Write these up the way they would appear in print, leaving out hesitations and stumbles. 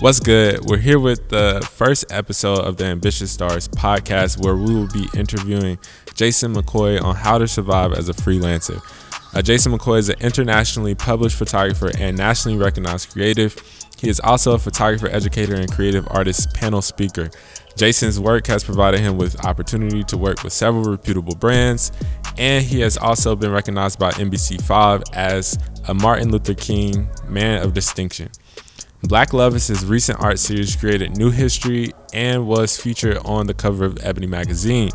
What's good? We're here with the first episode of the Ambitious Stars podcast, where we will be interviewing Jason McCoy on how to survive as a freelancer. Jason McCoy is an internationally published photographer and nationally recognized creative. He is also a photographer, educator, and creative artist panel speaker. Jason's work has provided him with opportunity to work with several reputable brands, and he has also been recognized by NBC5 as a Martin Luther King Man of Distinction. Black Love is his recent art series, created new history and was featured on the cover of Ebony magazine.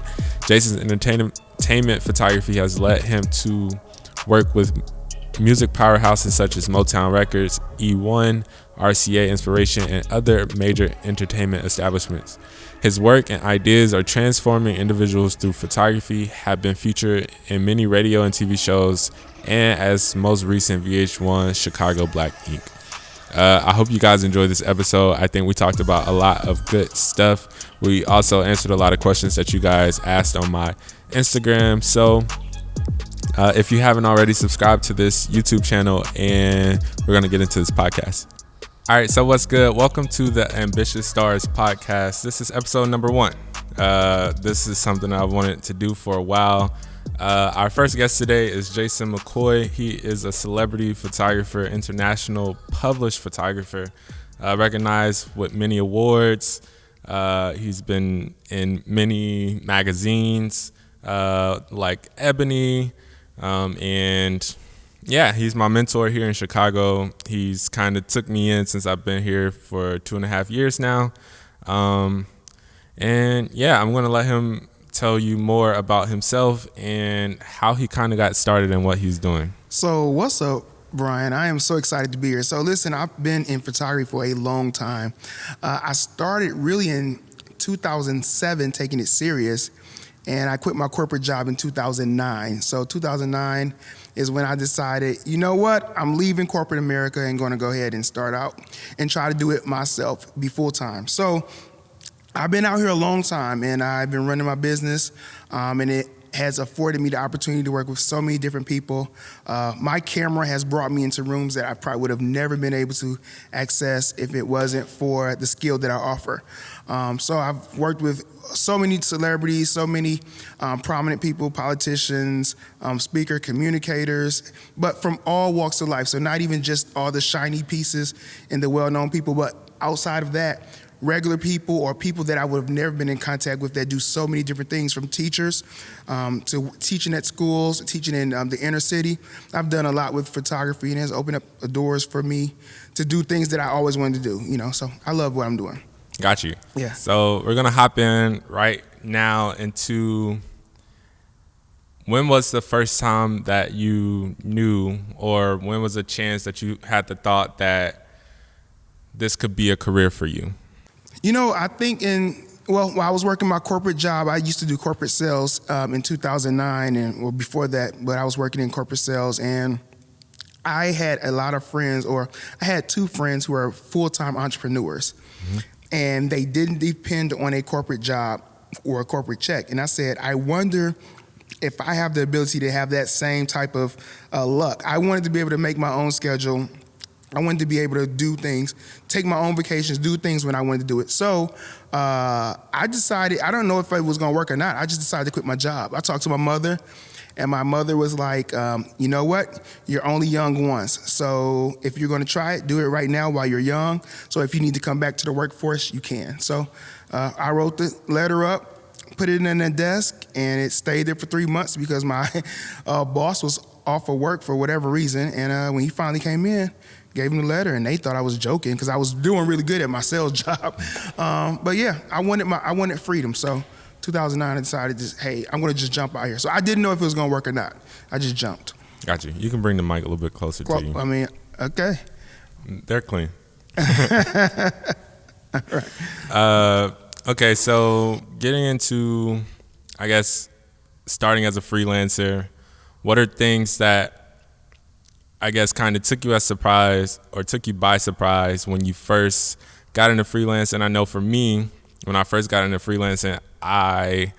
Jason's entertainment photography has led him to work with music powerhouses such as Motown Records, E1, RCA Inspiration, and other major entertainment establishments. His work and ideas are transforming individuals through photography, have been featured in many radio and TV shows, and as most recent VH1 Chicago Black Ink. I hope you guys enjoyed this episode. I think we talked about a lot of good stuff. We also answered a lot of questions that you guys asked on my Instagram. So if you haven't already, subscribed to this YouTube channel, and we're going to get into this podcast. All right, so what's good? Welcome to the Ambitious Stars podcast. This is episode number 1. This is something I've wanted to do for a while. Our first guest today is Jason McCoy. He is a celebrity photographer, international published photographer, recognized with many awards. He's been in many magazines like Ebony, and yeah, he's my mentor here in Chicago. He's kind of took me in since I've been here for 2.5 years now. And yeah, I'm going to let him tell you more about himself and how he kind of got started and what he's doing. So what's up, Brian? I am so excited to be here. So listen, I've been in photography for a long time. I started really in 2007, taking it serious, and I quit my corporate job in 2009. So 2009 is when I decided, you know what? I'm leaving corporate America and going to go ahead and start out and try to do it myself, be full-time. So I've been out here a long time, and I've been running my business, and it has afforded me the opportunity to work with so many different people. My camera has brought me into rooms that I probably would have never been able to access if it wasn't for the skill that I offer. So I've worked with so many celebrities, so many prominent people, politicians, speaker, communicators, but from all walks of life. So not even just all the shiny pieces and the well-known people, but outside of that, regular people or people that I would have never been in contact with that do so many different things, from teachers to teaching at schools, teaching in the inner city. I've done a lot with photography, and it has opened up doors for me to do things that I always wanted to do, so I love what I'm doing. Got you. Yeah. So we're going to hop in right now into, when was the first time that you knew, or when was a chance that you had the thought that this could be a career for you? I think while I was working my corporate job, I used to do corporate sales in 2009, before that, but I was working in corporate sales, and I had a lot of friends, or I had 2 friends who are full-time entrepreneurs, and they didn't depend on a corporate job or a corporate check. And I said, I wonder if I have the ability to have that same type of luck. I wanted to be able to make my own schedule. I wanted to be able to do things, take my own vacations, do things when I wanted to do it. So I decided, I don't know if it was going to work or not. I just decided to quit my job. I talked to my mother, and my mother was like, you know what? You're only young once. So if you're going to try it, do it right now while you're young. So if you need to come back to the workforce, you can. So I wrote the letter up, put it in the desk, and it stayed there for 3 months because my boss was off of work for whatever reason. And when he finally came in, gave him the letter, and they thought I was joking because I was doing really good at my sales job. But yeah, I wanted freedom. So 2009, I decided, hey, I'm going to just jump out here. So I didn't know if it was going to work or not. I just jumped. Got you. You can bring the mic a little bit closer to you. I mean, okay. They're clean. Okay, so getting into, I guess, starting as a freelancer, what are things that I guess kind of took you as surprise or took you by surprise when you first got into freelance? And I know for me, when I first got into freelancing, I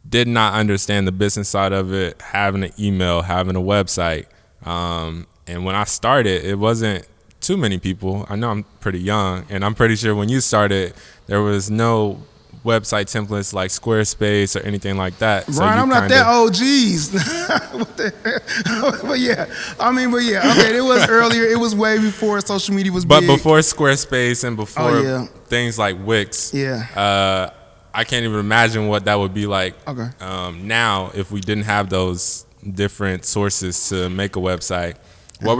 did not understand the business side of it, having an email, having a website. And when I started, it wasn't too many people. I know I'm pretty young, and I'm pretty sure when you started, there was no website templates like Squarespace or anything like that. Brian, I'm not that old. Geez. But yeah, okay, it was earlier. It was way before social media was big. But before Squarespace and before things like Wix, I can't even imagine what that would be like now if we didn't have those different sources to make a website. What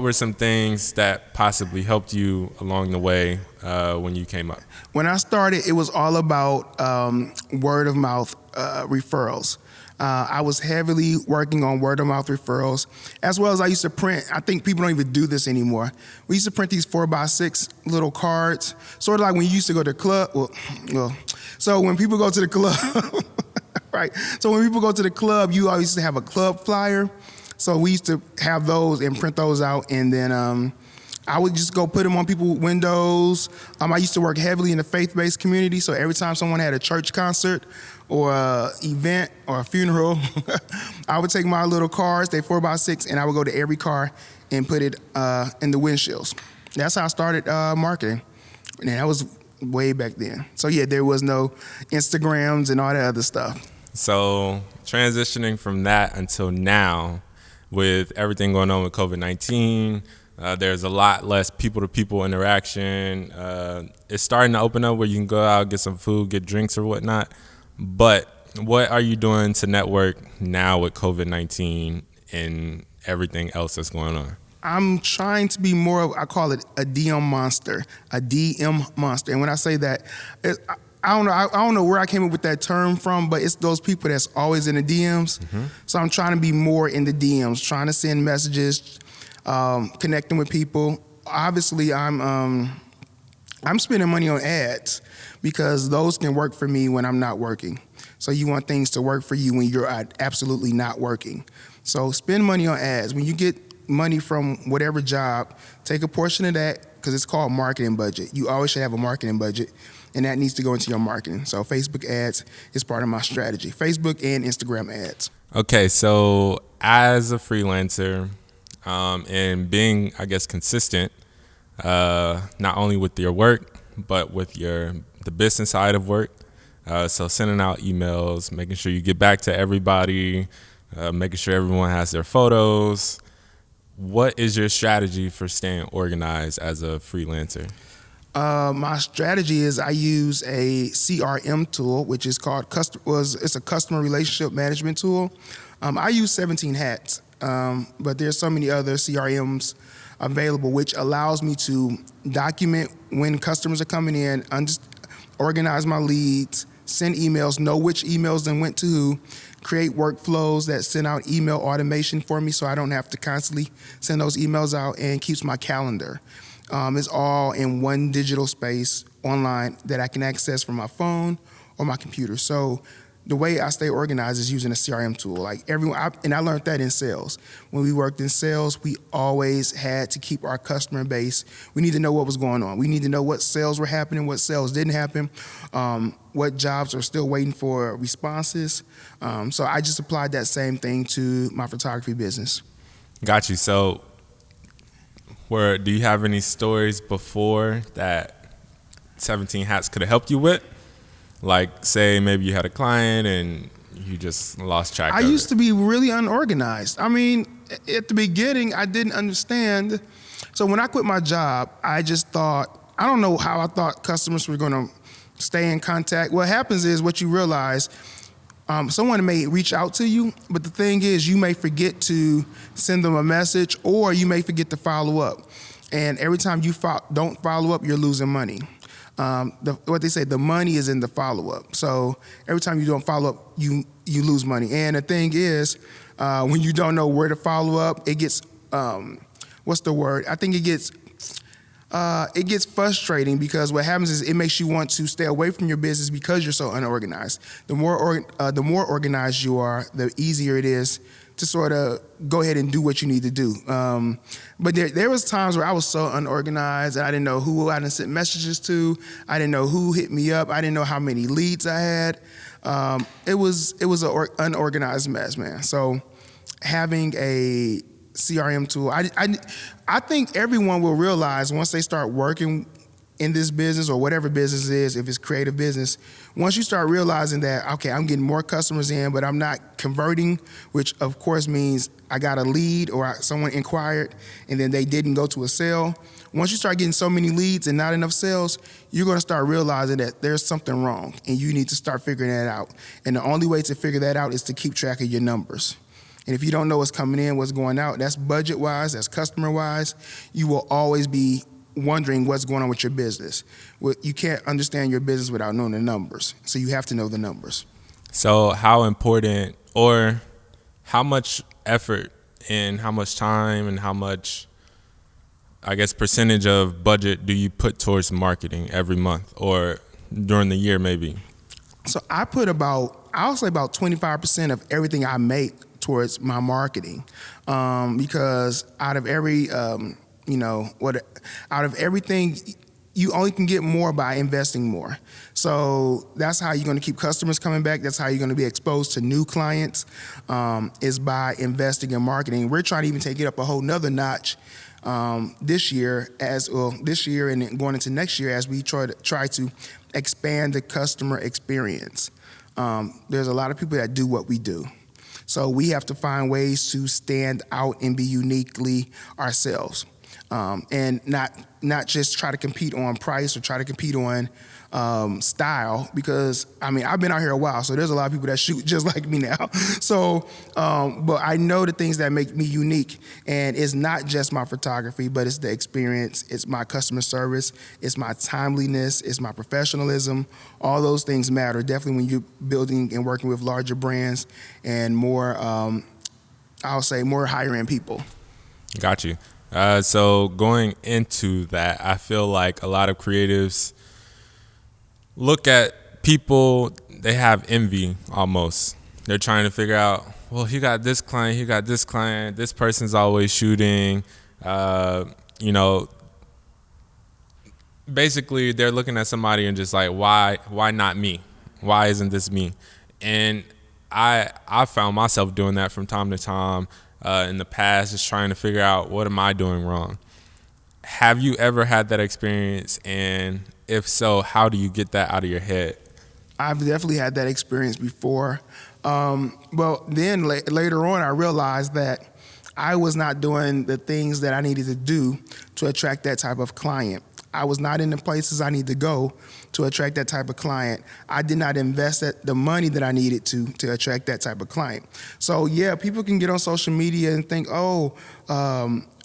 were some things that possibly helped you along the way when you came up? When I started, it was all about word of mouth referrals. I was heavily working on word of mouth referrals, as well as I used to print. I think people don't even do this anymore. We used to print these 4x6 little cards, sort of like when you used to go to the club. So when people go to the club, right? So when people go to the club, you always used to have a club flyer. So we used to have those and print those out, and then I would just go put them on people's windows. I used to work heavily in the faith-based community, so every time someone had a church concert or an event or a funeral, I would take my little cars, they 4x6, and I would go to every car and put it in the windshields. That's how I started marketing, and that was way back then. So yeah, there was no Instagrams and all that other stuff. So transitioning from that until now, with everything going on with COVID-19, there's a lot less people-to-people interaction. It's starting to open up where you can go out, get some food, get drinks or whatnot. But what are you doing to network now with COVID-19 and everything else that's going on? I'm trying to be more of, I call it a DM monster, And when I say that, I don't know where I came up with that term from, but it's those people that's always in the DMs. Mm-hmm. So I'm trying to be more in the DMs, trying to send messages, connecting with people. Obviously, I'm spending money on ads because those can work for me when I'm not working. So you want things to work for you when you're absolutely not working. So spend money on ads. When you get money from whatever job, take a portion of that because it's called marketing budget. You always should have a marketing budget, and that needs to go into your marketing. So Facebook ads is part of my strategy. Facebook and Instagram ads. Okay, so as a freelancer and being, I guess, consistent, not only with your work, but with the business side of work. So sending out emails, making sure you get back to everybody, making sure everyone has their photos. What is your strategy for staying organized as a freelancer? My strategy is I use a CRM tool, which is called it's a customer relationship management tool. I use 17 Hats, but there's so many other CRMs available, which allows me to document when customers are coming in, organize my leads, send emails, know which emails then went to who, create workflows that send out email automation for me so I don't have to constantly send those emails out, and keeps my calendar. It's all in one digital space online that I can access from my phone or my computer. So the way I stay organized is using a CRM tool. Like and I learned that in sales. When we worked in sales, we always had to keep our customer base. We need to know what was going on. We need to know what sales were happening, what sales didn't happen, what jobs are still waiting for responses. So I just applied that same thing to my photography business. Got you. So do you have any stories before that 17 Hats could have helped you with? Like, say maybe you had a client and you just lost track of it. I used to be really unorganized. I mean, at the beginning, I didn't understand. So when I quit my job, I just thought, I don't know how I thought customers were going to stay in contact. What happens is what you realize, someone may reach out to you, but the thing is you may forget to send them a message, or you may forget to follow up. And every time you don't follow up, you're losing money. What they say, the money is in the follow-up. So every time you don't follow up, you lose money. And the thing is, when you don't know where to follow up, it gets, what's the word? I think it gets, It gets frustrating because what happens is it makes you want to stay away from your business because you're so unorganized. The more organized you are, the easier it is to sort of go ahead and do what you need to do. But there was times where I was so unorganized and I didn't know who I didn't send messages to. I didn't know who hit me up. I didn't know how many leads I had. It was an unorganized mess, man. So having a CRM tool, I think everyone will realize once they start working in this business or whatever business it is, if it's creative business, once you start realizing that, okay, I'm getting more customers in, but I'm not converting, which of course means I got a lead or someone inquired and then they didn't go to a sale. Once you start getting so many leads and not enough sales, you're going to start realizing that there's something wrong and you need to start figuring that out. And the only way to figure that out is to keep track of your numbers. And if you don't know what's coming in, what's going out, that's budget-wise, that's customer-wise, you will always be wondering what's going on with your business. You can't understand your business without knowing the numbers. So you have to know the numbers. So how important or how much effort and how much time and how much, I guess, percentage of budget do you put towards marketing every month or during the year maybe? So I'll say about 25% of everything I make towards my marketing, because out of everything, you only can get more by investing more. So that's how you're going to keep customers coming back. That's how you're going to be exposed to new clients, is by investing in marketing. We're trying to even take it up a whole nother notch this year and going into next year as we try to expand the customer experience. There's a lot of people that do what we do. So we have to find ways to stand out and be uniquely ourselves, and not just try to compete on price or try to compete on style, because I mean, I've been out here a while, so there's a lot of people that shoot just like me now. So, but I know the things that make me unique, and it's not just my photography, but it's the experience, it's my customer service, it's my timeliness, it's my professionalism. All those things matter, definitely when you're building and working with larger brands and more, I'll say more higher end people. Got you. So going into that, I feel like a lot of creatives look at people, they have envy almost. They're trying to figure out, well, he got this client, this person's always shooting, basically they're looking at somebody and just like, why not me? Why isn't this me? And I found myself doing that from time to time in the past, just trying to figure out, what am I doing wrong? Have you ever had that experience? And if so, how do you get that out of your head? I've definitely had that experience before. Well, then later on, I realized that I was not doing the things that I needed to do to attract that type of client. I was not in the places I need to go to attract that type of client. I did not invest the money that I needed to attract that type of client. So yeah, people can get on social media and think, oh,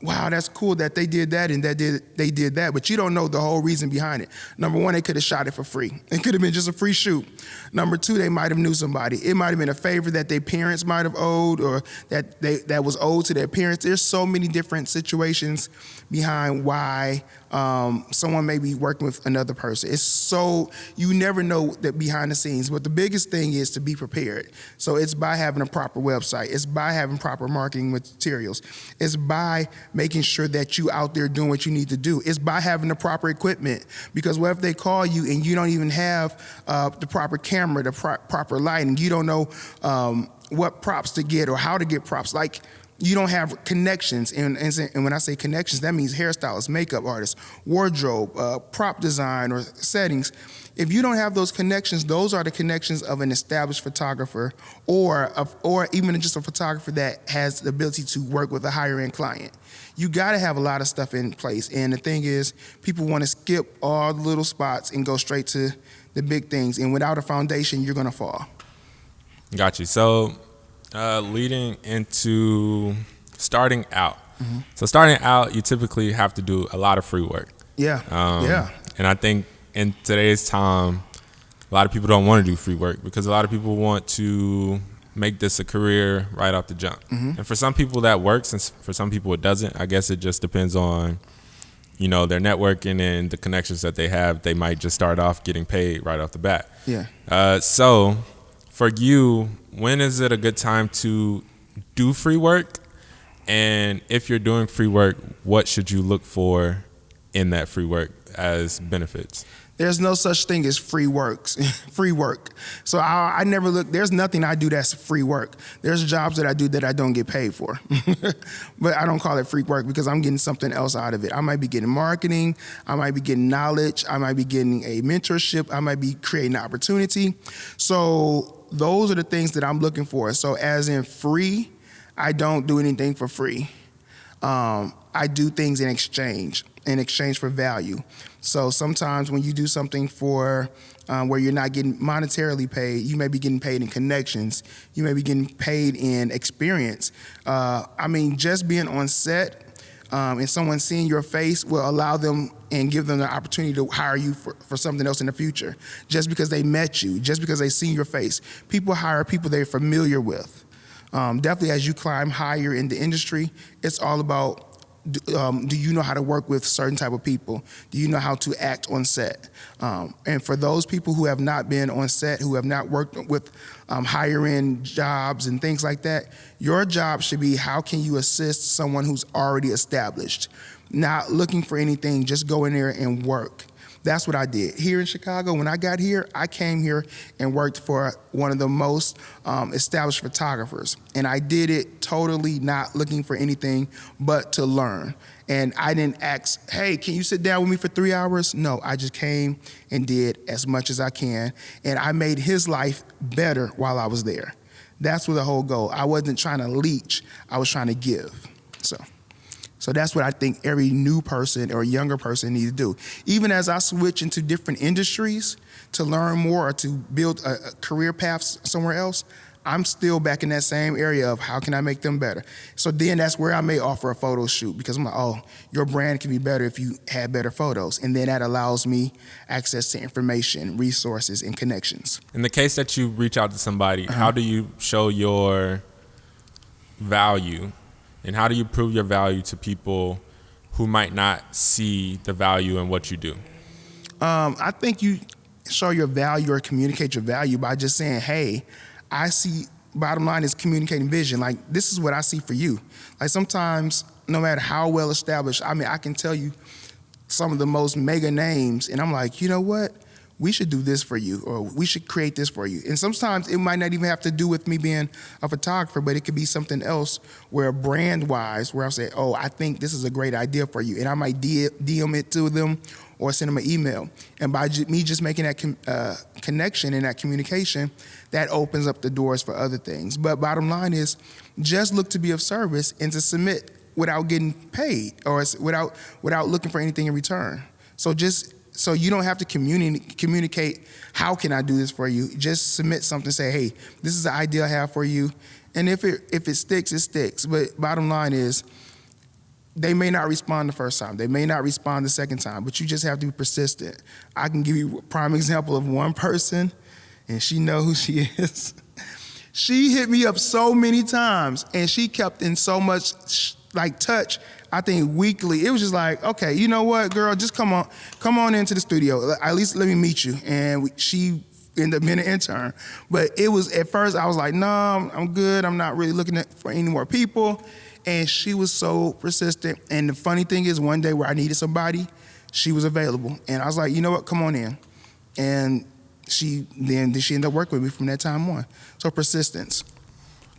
wow, that's cool that they did that and they did that, but you don't know the whole reason behind it. Number one, they could have shot it for free. It could have been just a free shoot. Number two, they might have knew somebody. It might have been a favor that their parents might have owed, or that was owed to their parents. There's so many different situations behind why someone may be working with another person. It's so, you never know that behind the scenes, but the biggest thing is to be prepared. So it's by having a proper website. It's by having proper marketing materials. It's by making sure that you out there doing what you need to do. It's by having the proper equipment, because what if they call you and you don't even have the proper camera, the proper lighting, you don't know what props to get or how to get props. Like, you don't have connections, and when I say connections, that means hairstylists, makeup artists, wardrobe, prop design, or settings. If you don't have those connections, those are the connections of an established photographer, or even just a photographer that has the ability to work with a higher end client. You got to have a lot of stuff in place, and the thing is, people want to skip all the little spots and go straight to the big things, and without a foundation, you're gonna fall. Got you. So leading into starting out. Mm-hmm. So starting out, you typically have to do a lot of free work. Yeah. And I think in today's time, a lot of people don't want to do free work because a lot of people want to make this a career right off the jump. Mm-hmm. And for some people that works, and for some people it doesn't. I guess it just depends on their networking and the connections that they have, they might just start off getting paid right off the bat. Yeah. So for you, when is it a good time to do free work? And if you're doing free work, what should you look for in that free work as benefits? There's no such thing as free work. So I never look, there's nothing I do that's free work. There's jobs that I do that I don't get paid for. But I don't call it free work because I'm getting something else out of it. I might be getting marketing. I might be getting knowledge. I might be getting a mentorship. I might be creating an opportunity. So those are the things that I'm looking for. So as in free, I don't do anything for free. I do things in exchange for value. So sometimes when you do something for where you're not getting monetarily paid, you may be getting paid in connections. You may be getting paid in experience. Just being on set and someone seeing your face will allow them and give them the opportunity to hire you for something else in the future. Just because they met you, just because they seen your face. People hire people they're familiar with. Definitely as you climb higher in the industry, it's all about do you know how to work with certain type of people? Do you know how to act on set? And for those people who have not been on set, who have not worked with higher end jobs and things like that, your job should be how can you assist someone who's already established? Not looking for anything, just go in there and work. That's what I did. Here in Chicago, when I got here, I came here and worked for one of the most established photographers. And I did it totally not looking for anything but to learn. And I didn't ask, hey, can you sit down with me for 3 hours? No, I just came and did as much as I can. And I made his life better while I was there. That's what the whole goal. I wasn't trying to leech. I was trying to give. So that's what I think every new person or younger person needs to do. Even as I switch into different industries to learn more or to build a career path somewhere else, I'm still back in that same area of how can I make them better. So then that's where I may offer a photo shoot because I'm like, oh, your brand can be better if you had better photos. And then that allows me access to information, resources, and connections. In the case that you reach out to somebody, how do you show your value? And how do you prove your value to people who might not see the value in what you do? I think you show your value or communicate your value by just saying, hey, I see, bottom line is communicating vision. Like, this is what I see for you. Like, sometimes, no matter how well established, I can tell you some of the most mega names, and I'm like, you know what? We should do this for you, or we should create this for you. And sometimes it might not even have to do with me being a photographer, but it could be something else where brand-wise, where I'll say, oh, I think this is a great idea for you. And I might DM it to them or send them an email. And by me just making that connection and that communication, that opens up the doors for other things. But bottom line is just look to be of service and to submit without getting paid or without looking for anything in return. So you don't have to communicate, how can I do this for you? Just submit something, say, hey, this is the idea I have for you. And if it sticks, it sticks. But bottom line is, they may not respond the first time. They may not respond the second time, but you just have to be persistent. I can give you a prime example of one person, and she know who she is. She hit me up so many times, and she kept in so much touch. I think weekly, it was just like, okay, you know what, girl, just come on into the studio. At least let me meet you. And she ended up being an intern. But it was, at first, I was like, no, I'm good. I'm not really looking for any more people. And she was so persistent. And the funny thing is, one day where I needed somebody, she was available. And I was like, you know what, come on in. And she ended up working with me from that time on. So persistence.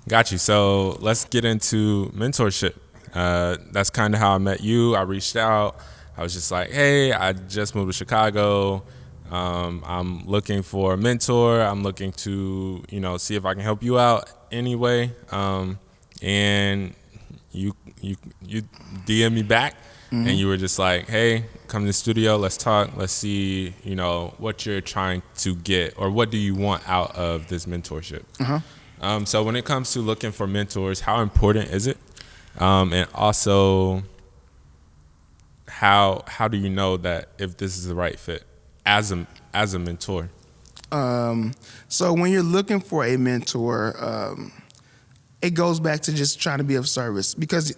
Got you. So let's get into mentorship. That's kind of how I met you. I reached out. I was just like, hey, I just moved to Chicago. I'm looking for a mentor. I'm looking to, see if I can help you out anyway. And you DM me back, and you were just like, hey, come to the studio. Let's talk. Let's see, what you're trying to get or what do you want out of this mentorship. So when it comes to looking for mentors, how important is it? And also, how do you know that if this is the right fit as a mentor? So when you're looking for a mentor, it goes back to just trying to be of service, because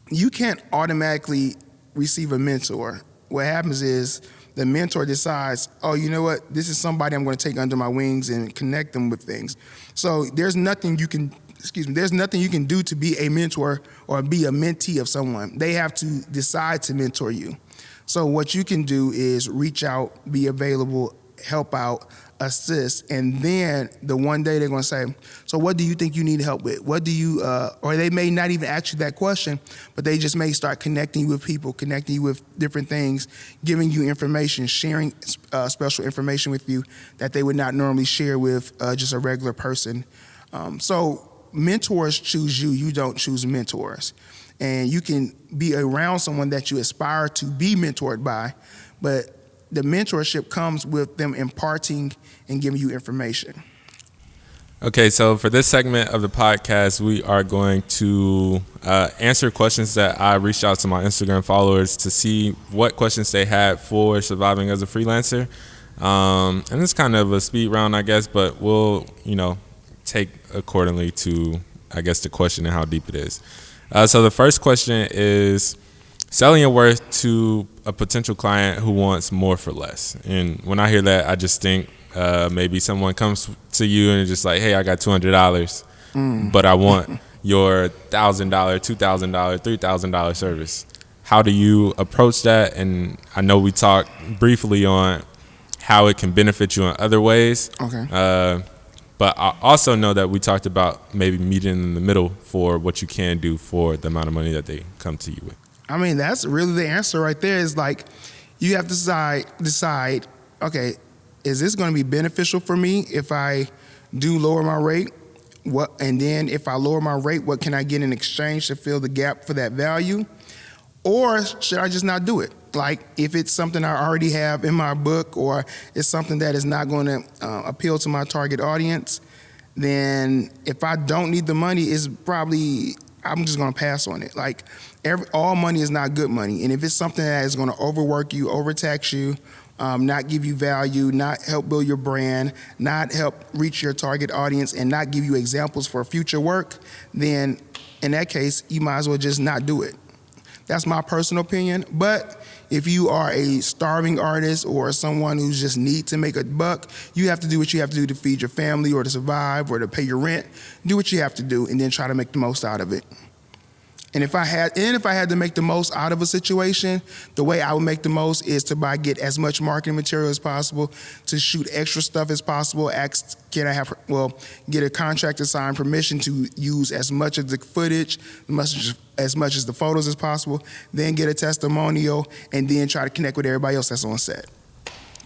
you can't automatically receive a mentor, what happens is the mentor decides, oh, you know what? This is somebody I'm going to take under my wings and connect them with things. So there's nothing you can do to be a mentor or be a mentee of someone. They have to decide to mentor you. So what you can do is reach out, be available, help out, assist, and then the one day they're going to say, so what do you think you need help with? What do you, or they may not even ask you that question, but they just may start connecting you with people, connecting you with different things, giving you information, sharing special information with you that they would not normally share with just a regular person. So mentors choose you. You don't choose mentors. And you can be around someone that you aspire to be mentored by, but the mentorship comes with them imparting and giving you information. Okay, so for this segment of the podcast, we are going to answer questions that I reached out to my Instagram followers to see what questions they had for surviving as a freelancer. And it's kind of a speed round, I guess, but we'll, take accordingly to, I guess, the question and how deep it is. So the first question is selling your worth to a potential client who wants more for less. And when I hear that, I just think maybe someone comes to you and is just like, hey, I got $200, but I want your $1,000, $2,000, $3,000 service. How do you approach that? And I know we talked briefly on how it can benefit you in other ways. Okay. But I also know that we talked about maybe meeting in the middle for what you can do for the amount of money that they come to you with. I mean, that's really the answer right there. Is like, you have to decide, okay, is this going to be beneficial for me if I do lower my rate? And then if I lower my rate, what can I get in exchange to fill the gap for that value? Or should I just not do it? Like, if it's something I already have in my book, or it's something that is not going to appeal to my target audience, then if I don't need the money, I'm just going to pass on it. Like, all money is not good money. And if it's something that is going to overwork you, overtax you, not give you value, not help build your brand, not help reach your target audience, and not give you examples for future work, then in that case, you might as well just not do it. That's my personal opinion. But if you are a starving artist or someone who just needs to make a buck, you have to do what you have to do to feed your family or to survive or to pay your rent. Do what you have to do and then try to make the most out of it. And if I had to make the most out of a situation, the way I would make the most is to get as much marketing material as possible, to shoot extra stuff as possible. Get a contractor sign permission to use as much of the footage, as much as the photos as possible, then get a testimonial, and then try to connect with everybody else that's on set.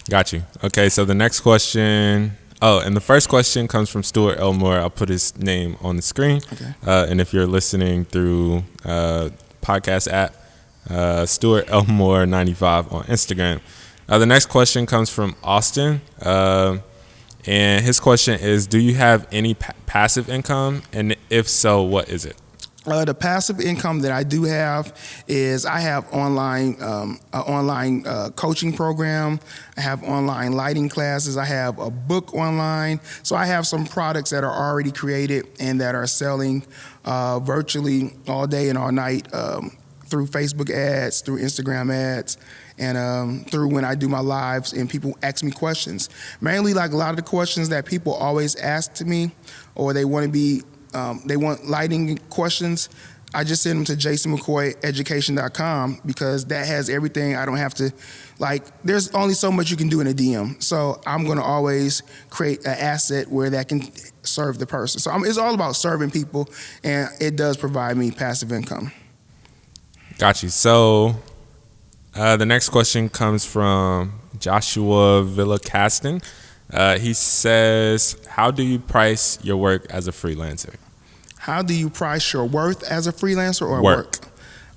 Got you. Okay, so the next question. Oh, and the first question comes from Stuart Elmore. I'll put his name on the screen. Okay. And if you're listening through podcast app, Stuart Elmore 95 on Instagram. The next question comes from Austin. And his question is, do you have any passive income? And if so, what is it? The passive income that I do have is I have online coaching program. I have online lighting classes. I have a book online. So I have some products that are already created and that are selling virtually all day and all night through Facebook ads, through Instagram ads, and through when I do my lives and people ask me questions. Mainly, like, a lot of the questions that people always ask to me, or they want lighting questions, I just send them to jasonmccoyeducation.com because that has everything. I don't have to, there's only so much you can do in a DM. So I'm going to always create an asset where that can serve the person. So it's all about serving people, and it does provide me passive income. Got you. So the next question comes from Joshua Villacaston. He says, how do you price your work as a freelancer? How do you price your worth as a freelancer or work?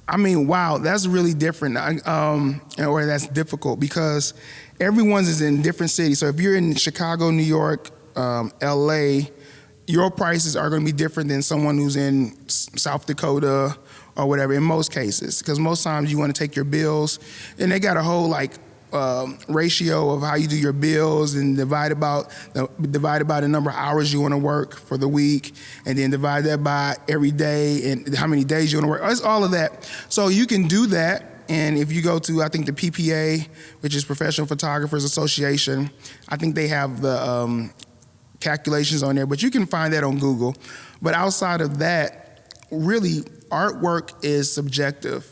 I mean, wow, that's really different, or that's difficult because everyone's is in different cities. So if you're in Chicago, New York, LA, your prices are going to be different than someone who's in South Dakota or whatever, in most cases, because most times you want to take your bills, and they got a whole ratio of how you do your bills, and divide by the number of hours you want to work for the week, and then divide that by every day and how many days you want to work. It's all of that. So you can do that, And if you go to, I think, the PPA, which is Professional Photographers Association, I think they have the calculations on there, but you can find that on Google. But outside of that, really, artwork is subjective.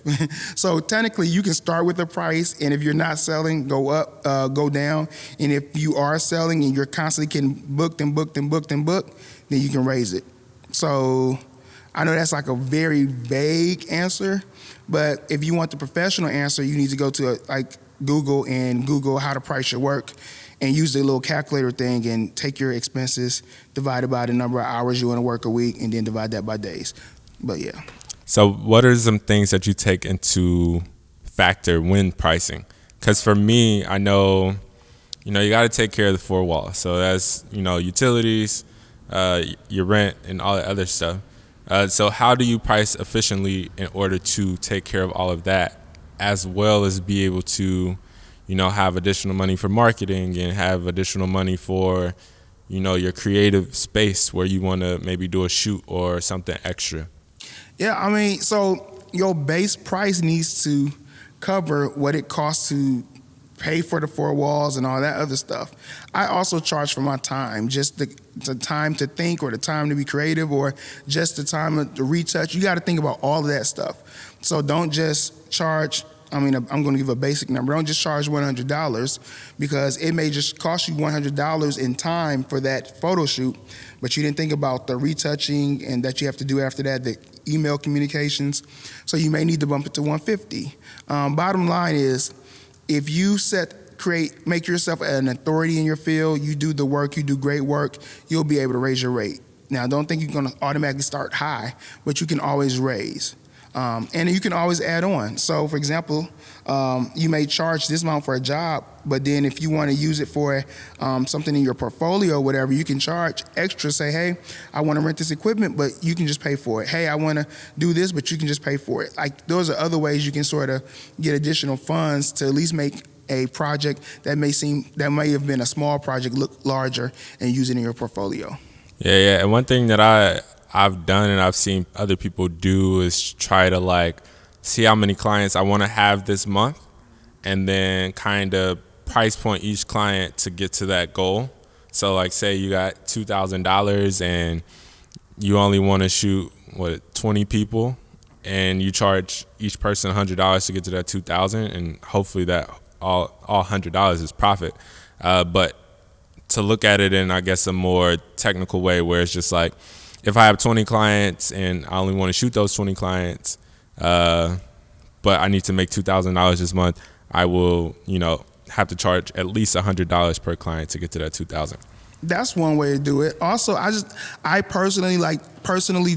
So technically, you can start with a price, and if you're not selling, go up, go down. And if you are selling and you're constantly getting booked, then you can raise it. So I know that's like a very vague answer, but if you want the professional answer, you need to go to Google and Google how to price your work and use the little calculator thing and take your expenses divided by the number of hours you want to work a week and then divide that by days. But yeah. So what are some things that you take into factor when pricing? Because for me, I know, you got to take care of the four walls. So that's, utilities, your rent, and all that other stuff. So how do you price efficiently in order to take care of all of that, as well as be able to, have additional money for marketing and have additional money for, your creative space where you want to maybe do a shoot or something extra? Yeah, I mean, so your base price needs to cover what it costs to pay for the four walls and all that other stuff. I also charge for my time, just the time to think or the time to be creative or just the time to retouch. You got to think about all of that stuff. So don't just charge, I'm going to give a basic number. Don't just charge $100 because it may just cost you $100 in time for that photo shoot, but you didn't think about the retouching and that you have to do after that, the email communications. So you may need to bump it to $150. Bottom line is, if you make yourself an authority in your field, you do the work, you do great work, you'll be able to raise your rate. Now, don't think you're going to automatically start high, but you can always raise. And you can always add on. So, for example, you may charge this amount for a job, but then if you want to use it for something in your portfolio or whatever, you can charge extra. Say, hey, I want to rent this equipment, but you can just pay for it. Hey, I want to do this, but you can just pay for it. Like, those are other ways you can sort of get additional funds to at least make a project that may have been a small project look larger and use it in your portfolio. Yeah. And one thing that I've done and I've seen other people do is try to see how many clients I want to have this month and then kind of price point each client to get to that goal. So say you got $2,000 and you only want to shoot 20 people and you charge each person $100 to get to that 2,000, and hopefully that all $100 is profit. But to look at it in, I guess, a more technical way where it's just if I have 20 clients and I only want to shoot those 20 clients, but I need to make $2,000 this month, I will, have to charge at least $100 per client to get to that 2,000. That's one way to do it. Also, I personally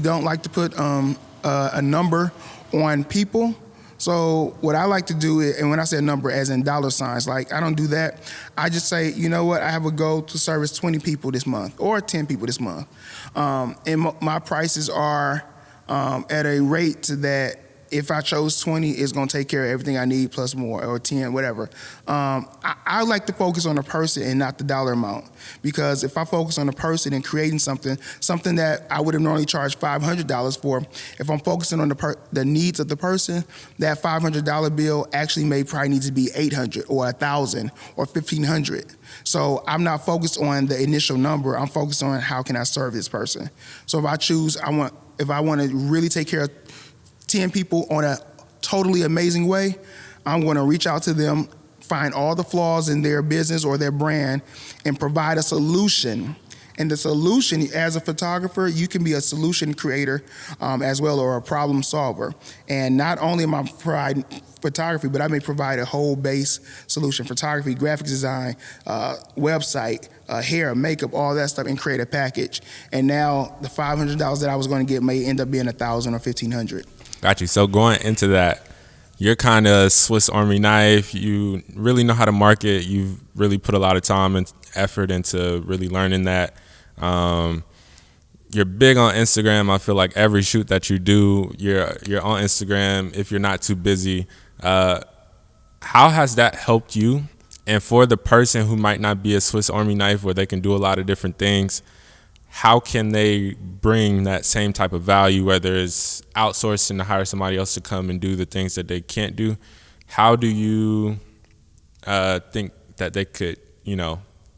don't like to put a number on people. So what I like to do is, and when I say a number as in dollar signs, I don't do that. I just say, you know what, I have a goal to service 20 people this month or 10 people this month. And my prices are at a rate that if I chose 20, it's going to take care of everything I need plus more, or 10, whatever. I like to focus on the person and not the dollar amount, because if I focus on the person and creating something that I would have normally charged $500 for, if I'm focusing on the needs of the person, that $500 bill actually probably need to be $800 or $1,000 or $1,500. So I'm not focused on the initial number. I'm focused on how can I serve this person. So if I want to really take care of 10 people on a totally amazing way, I'm going to reach out to them, find all the flaws in their business or their brand, and provide a solution. And the solution, as a photographer, you can be a solution creator as well, or a problem solver. And not only am I providing photography, but I may provide a whole base solution: photography, graphics design, website, hair, makeup, all that stuff, and create a package. And now the $500 that I was going to get may end up being $1,000 or $1,500. Got you. So going into that, you're kind of Swiss Army knife. You really know how to market. You've really put a lot of time and effort into really learning that. You're big on Instagram. I feel like every shoot that you do, you're on Instagram if you're not too busy. How has that helped you? And for the person who might not be a Swiss Army knife where they can do a lot of different things, how can they bring that same type of value, whether it's outsourcing to hire somebody else to come and do the things that they can't do, how do you think that they could,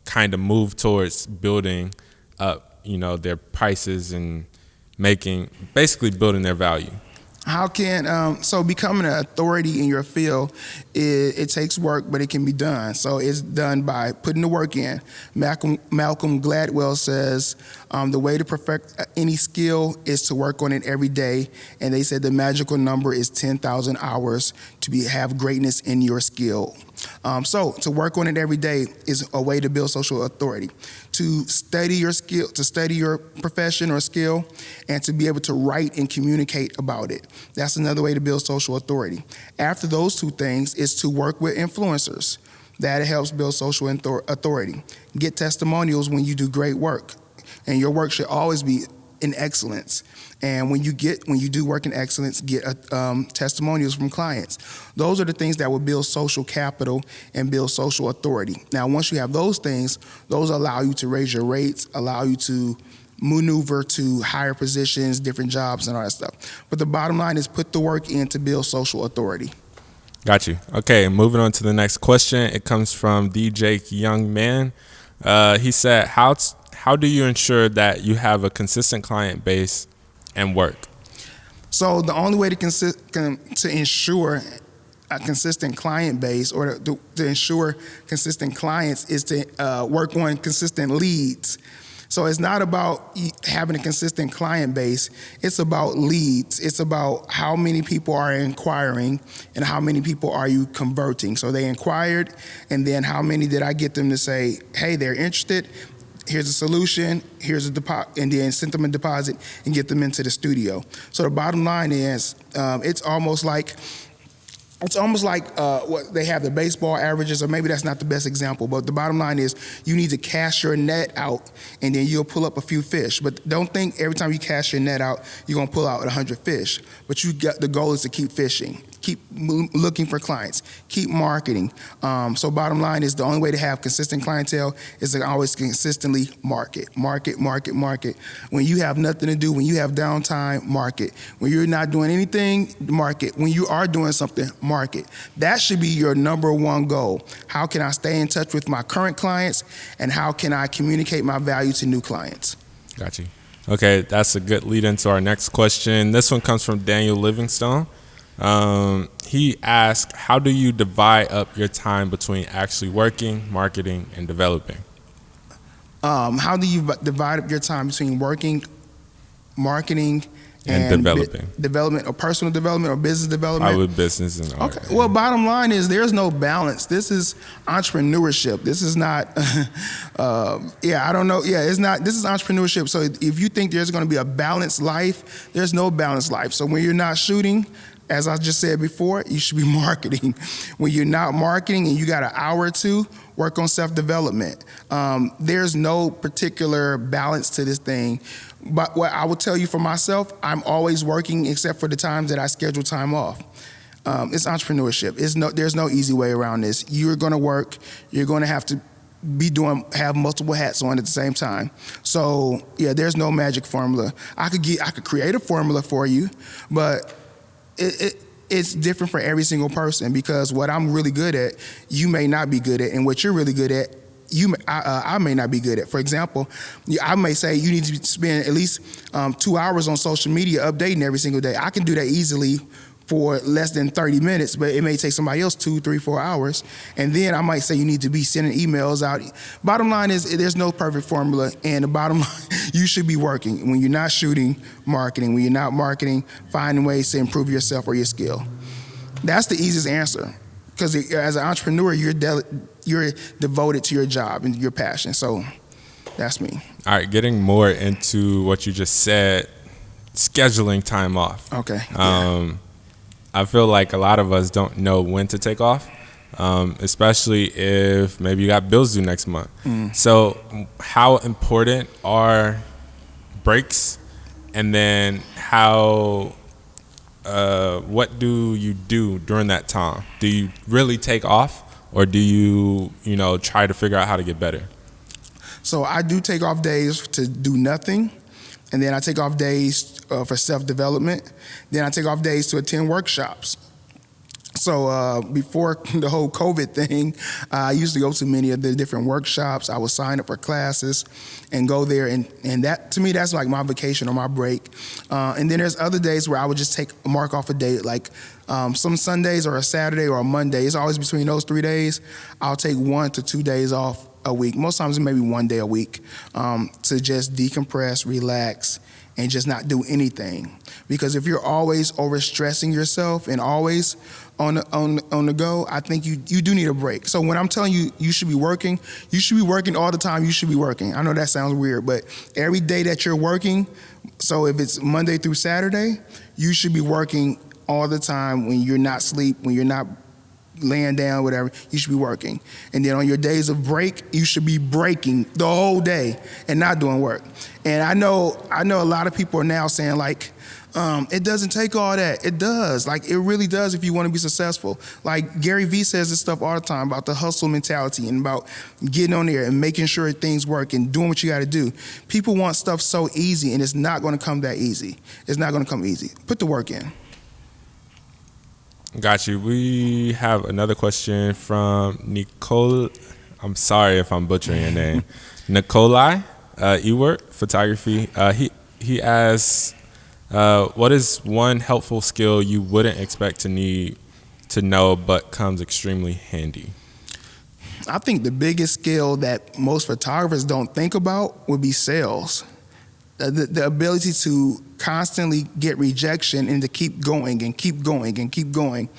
kind of move towards building up, their prices and basically building their value? How can so becoming an authority in your field, it takes work, but it can be done. So it's done by putting the work in. Malcolm Gladwell says the way to perfect any skill is to work on it every day, and they said the magical number is 10,000 hours to have greatness in your skill. So to work on it every day is a way to build social authority. To study your skill, to study your profession or skill, and to be able to write and communicate about it. That's another way to build social authority. After those two things is to work with influencers. That helps build social authority. Get testimonials when you do great work. And your work should always be in excellence. And when you do work in excellence, get testimonials from clients. Those are the things that will build social capital and build social authority. Now, once you have those things, those allow you to raise your rates, allow you to maneuver to higher positions, different jobs, and all that stuff. But the bottom line is put the work in to build social authority. Got you. Okay, moving on to the next question. It comes from DJ Young Man. He said, how do you ensure that you have a consistent client base and work? So the only way to ensure a consistent client base or to ensure consistent clients is to work on consistent leads. So it's not about having a consistent client base. It's about leads. It's about how many people are inquiring and how many people are you converting. So they inquired, and then how many did I get them to say, hey, they're interested. Here's a solution, here's a deposit, and then send them a deposit and get them into the studio. So the bottom line is, it's almost like what they have the baseball averages, or maybe that's not the best example, but the bottom line is you need to cast your net out and then you'll pull up a few fish. But don't think every time you cast your net out, you're gonna pull out 100 fish. But the goal is to keep fishing, keep looking for clients, keep marketing. So bottom line is the only way to have consistent clientele is to always consistently market. When you have nothing to do, when you have downtime, market. When you're not doing anything, market. When you are doing something, market. That should be your number one goal. How can I stay in touch with my current clients, and how can I communicate my value to new clients? Got you. Okay, that's a good lead into our next question. This one comes from Daniel Livingstone. He asked, how do you divide up your time between actually working, marketing, and developing? How do you divide up your time between working, marketing, and developing? Development, or personal development, or business development? I would business and art. Okay. Well, bottom line is there's no balance. This is entrepreneurship. This is not, I don't know. Yeah, it's not, this is entrepreneurship. So if you think there's going to be a balanced life, there's no balanced life. So when you're not shooting, as I just said before, you should be marketing. When you're not marketing and you got an hour or two, work on self-development. There's no particular balance to this thing. But what I will tell you for myself, I'm always working except for the times that I schedule time off. It's entrepreneurship. There's no easy way around this. You're going to work. You're going to have to have multiple hats on at the same time. So yeah, there's no magic formula. I could create a formula for you, but it's different for every single person, because what I'm really good at, you may not be good at, and what you're really good at, I may not be good at. For example, I may say you need to spend at least 2 hours on social media updating every single day. I can do that easily for less than 30 minutes, but it may take somebody else 2, 3, 4 hours. And then I might say you need to be sending emails out. Bottom line is there's no perfect formula, and the bottom line, you should be working. When you're not shooting, marketing. When you're not marketing, finding ways to improve yourself or your skill. That's the easiest answer, because as an entrepreneur, you're devoted to your job and your passion. So that's me. All right, getting more into what you just said, scheduling time off. Okay. I feel like a lot of us don't know when to take off, especially if maybe you got bills due next month. So how important are breaks? And then what do you do during that time? Do you really take off, or do you try to figure out how to get better? So I do take off days to do nothing. And then I take off days for self-development. Then I take off days to attend workshops. So before the whole COVID thing, I used to go to many of the different workshops. I would sign up for classes and go there. And that, to me, that's like my vacation or my break. And then there's other days where I would just mark off a day, like some Sundays or a Saturday or a Monday. It's always between those 3 days. I'll take 1 to 2 days off a week. Most times it may be 1 day a week to just decompress, relax, and just not do anything. Because if you're always overstressing yourself and always on the go, I think you do need a break. So when I'm telling you you should be working all the time. You should be working. I know that sounds weird, but every day that you're working, so if it's Monday through Saturday, you should be working all the time. When you're not asleep, when you're not laying down, whatever, you should be working. And then on your days of break, you should be breaking the whole day and not doing work. And I know a lot of people are now saying like, it doesn't take all that. It does. Like, it really does if you want to be successful. Like, Gary Vee says this stuff all the time about the hustle mentality and about getting on there and making sure things work and doing what you got to do. People want stuff so easy, and it's not going to come that easy. It's not going to come easy. Put the work in. Got you. We have another question from Nicole. I'm sorry if I'm butchering your name. Nikolai Ewert, photography. He asks, what is one helpful skill you wouldn't expect to need to know but comes extremely handy? I think the biggest skill that most photographers don't think about would be sales. The ability to constantly get rejection and to keep going and keep going and keep going.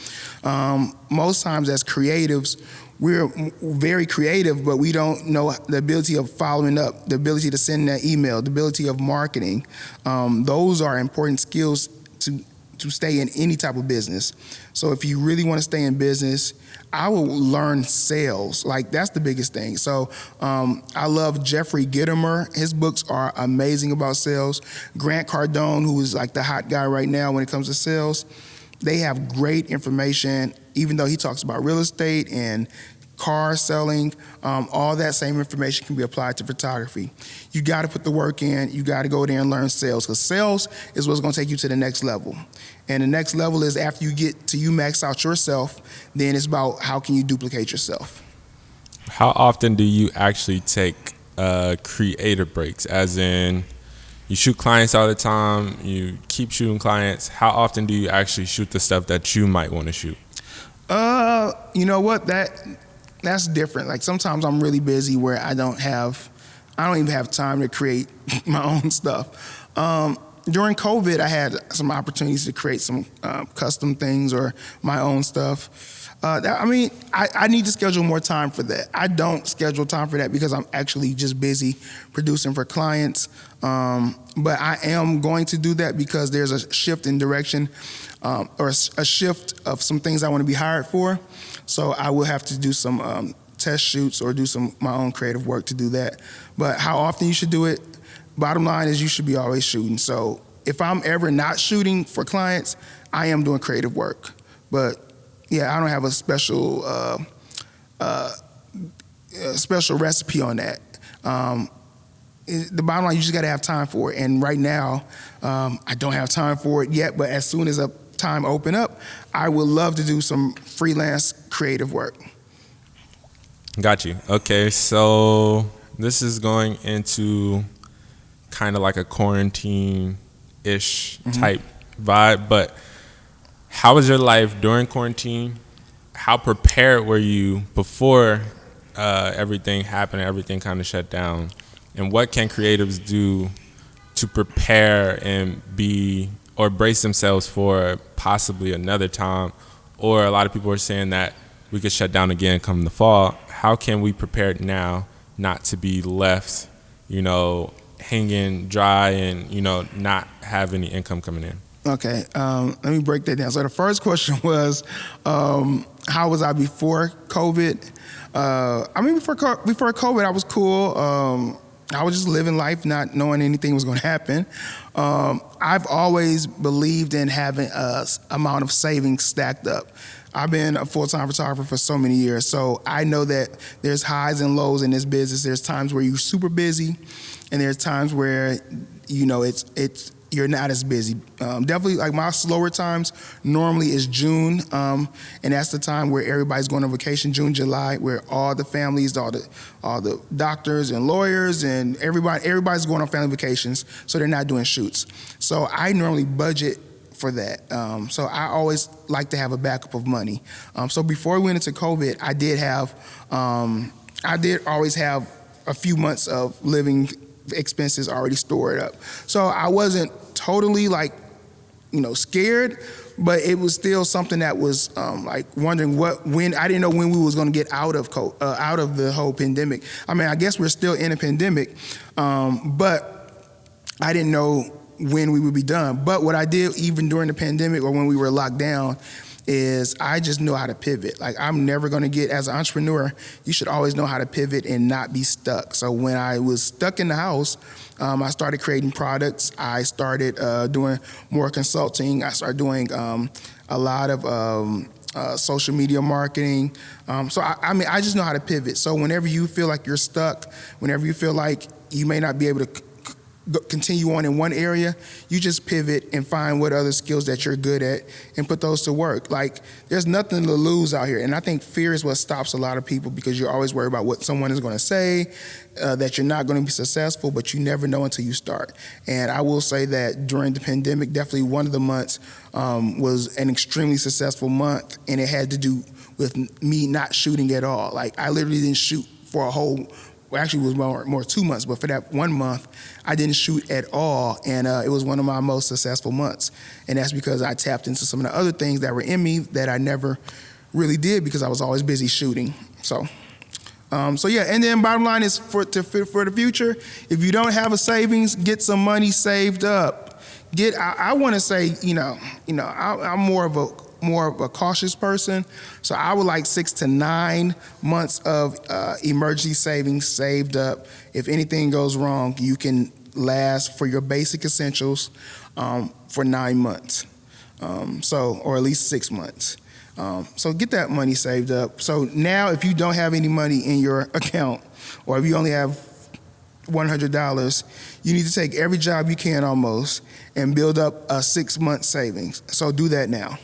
Most times as creatives, we're very creative, but we don't know the ability of following up, the ability to send that email, the ability of marketing. Those are important skills to stay in any type of business. So if you really want to stay in business, I will learn sales. Like, that's the biggest thing. So I love Jeffrey Gitomer. His books are amazing about sales. Grant Cardone, who is like the hot guy right now when it comes to sales, they have great information, even though he talks about real estate and car selling. All that same information can be applied to photography. You got to put the work in. You got to go there and learn sales, because sales is what's going to take you to the next level. And the next level is after you max out yourself, then it's about how can you duplicate yourself. How often do you actually take creative breaks? As in, you shoot clients all the time, you keep shooting clients. How often do you actually shoot the stuff that you might want to shoot? You know what? That's different. Like, sometimes I'm really busy where I don't even have time to create my own stuff. During COVID, I had some opportunities to create some custom things or my own stuff. I need to schedule more time for that. I don't schedule time for that because I'm actually just busy producing for clients. But I am going to do that because there's a shift in direction or a shift of some things I want to be hired for. So I will have to do some test shoots or do my own creative work to do that. But how often you should do it, bottom line is you should be always shooting. So if I'm ever not shooting for clients, I am doing creative work. But yeah, I don't have a special recipe on that. The bottom line, you just got to have time for it. And right now, I don't have time for it yet. But as soon as time open up, I would love to do some freelance creative work. Got you. Okay, so this is going into kind of like a quarantine-ish type vibe, but how was your life during quarantine? How prepared were you before everything happened, everything kind of shut down? And what can creatives do to prepare and brace themselves for possibly another time? Or a lot of people are saying that we could shut down again come the fall. How can we prepare now not to be left, hanging dry and, not have any income coming in? Okay, let me break that down. So the first question was, how was I before COVID? Before COVID, I was cool. I was just living life, not knowing anything was going to happen. I've always believed in having an amount of savings stacked up. I've been a full-time photographer for so many years, so I know that there's highs and lows in this business. There's times where you're super busy, and there's times where it's you're not as busy. Definitely, like my slower times normally is June, and that's the time where everybody's going on vacation. June, July, where all the families, all the doctors and lawyers and everybody's going on family vacations, so they're not doing shoots. So I normally budget for that. So I always like to have a backup of money. So before we went into COVID, I did always have a few months of living expenses already stored up. So I wasn't totally scared, but it was still something that was wondering when I didn't know when we was going to get out of the whole pandemic. I mean, I guess we're still in a pandemic, but I didn't know when we would be done. But what I did even during the pandemic or when we were locked down is I just know how to pivot. Like I'm never going to get, as an entrepreneur, you should always know how to pivot and not be stuck. So when I was stuck in the house, I started creating products. I started doing more consulting. I started doing a lot of social media marketing. So I just know how to pivot. So whenever you feel like you're stuck, whenever you feel like you may not be able to continue on in one area, you just pivot and find what other skills that you're good at and put those to work. Like there's nothing to lose out here. And I think fear is what stops a lot of people because you're always worried about what someone is going to say, that you're not going to be successful, but you never know until you start. And I will say that during the pandemic, definitely one of the months was an extremely successful month, and it had to do with me not shooting at all. Like I literally didn't shoot for a whole actually it was more 2 months, but for that 1 month, I didn't shoot at all, and it was one of my most successful months. And that's because I tapped into some of the other things that were in me that I never really did because I was always busy shooting. So yeah, and then bottom line is for the future, if you don't have a savings, get some money saved up. I want to say, I'm more of a cautious person, so I would like 6 to 9 months of emergency savings saved up. If anything goes wrong, you can last for your basic essentials for 9 months, or at least 6 months. So get that money saved up. So now if you don't have any money in your account, or if you only have $100, you need to take every job you can almost and build up a 6-month savings. So do that now.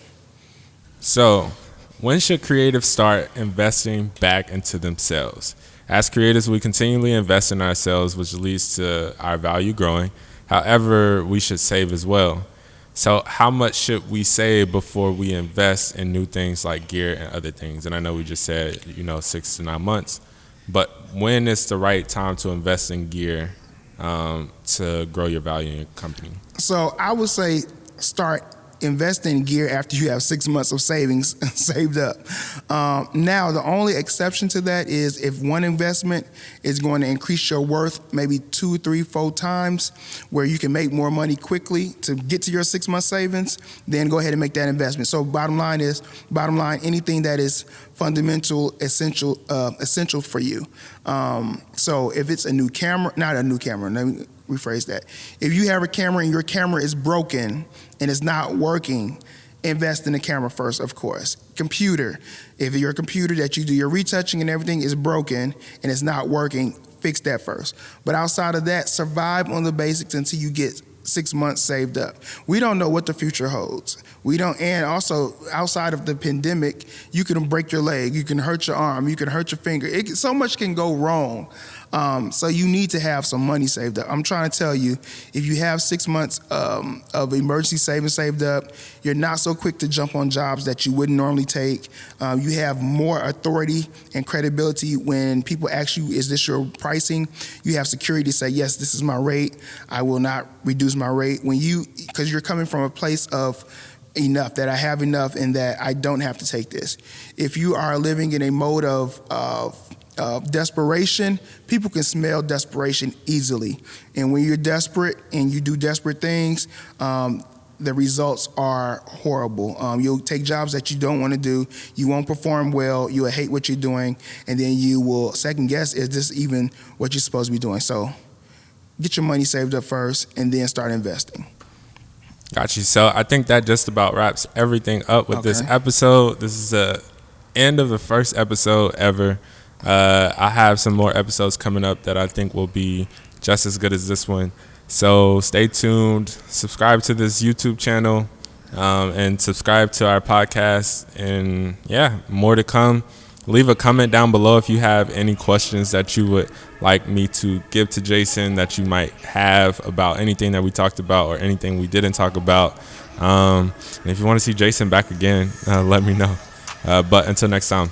So, when should creatives start investing back into themselves? As creatives, we continually invest in ourselves, which leads to our value growing. However, we should save as well. So, how much should we save before we invest in new things like gear and other things? And I know we just said, 6 to 9 months. But when is the right time to invest in gear to grow your value in your company? So, I would say start invest in gear after you have 6 months of savings saved up. Now, the only exception to that is if one investment is going to increase your worth maybe 2, 3, 4 times, where you can make more money quickly to get to your 6 month savings, then go ahead and make that investment. So bottom line, anything that is fundamental, essential for you. So if it's let me rephrase that. If you have a camera and your camera is broken and it's not working, invest in the camera first, of course. Computer, if your computer that you do your retouching and everything is broken and it's not working, fix that first. But outside of that, survive on the basics until you get 6 months saved up. We don't know what the future holds. And also outside of the pandemic, you can break your leg, you can hurt your arm, you can hurt your finger. So much can go wrong. So you need to have some money saved up. I'm trying to tell you, if you have 6 months of emergency savings saved up, you're not so quick to jump on jobs that you wouldn't normally take. You have more authority and credibility when people ask you, is this your pricing? You have security to say, yes, this is my rate. I will not reduce my rate. Because you're coming from a place of enough, that I have enough and that I don't have to take this. If you are living in a mode of desperation, people can smell desperation easily. And when you're desperate and you do desperate things, the results are horrible. You'll take jobs that you don't want to do. You won't perform well. You'll hate what you're doing. And then you will second guess, is this even what you're supposed to be doing? So get your money saved up first and then start investing. Got you. So I think that just about wraps everything up with this episode. This is the end of the first episode ever. I have some more episodes coming up that I think will be just as good as this one. So stay tuned. Subscribe to this YouTube channel and subscribe to our podcast. And yeah, more to come. Leave a comment down below if you have any questions that you would like me to give to Jason that you might have about anything that we talked about or anything we didn't talk about. And if you want to see Jason back again, let me know. But until next time.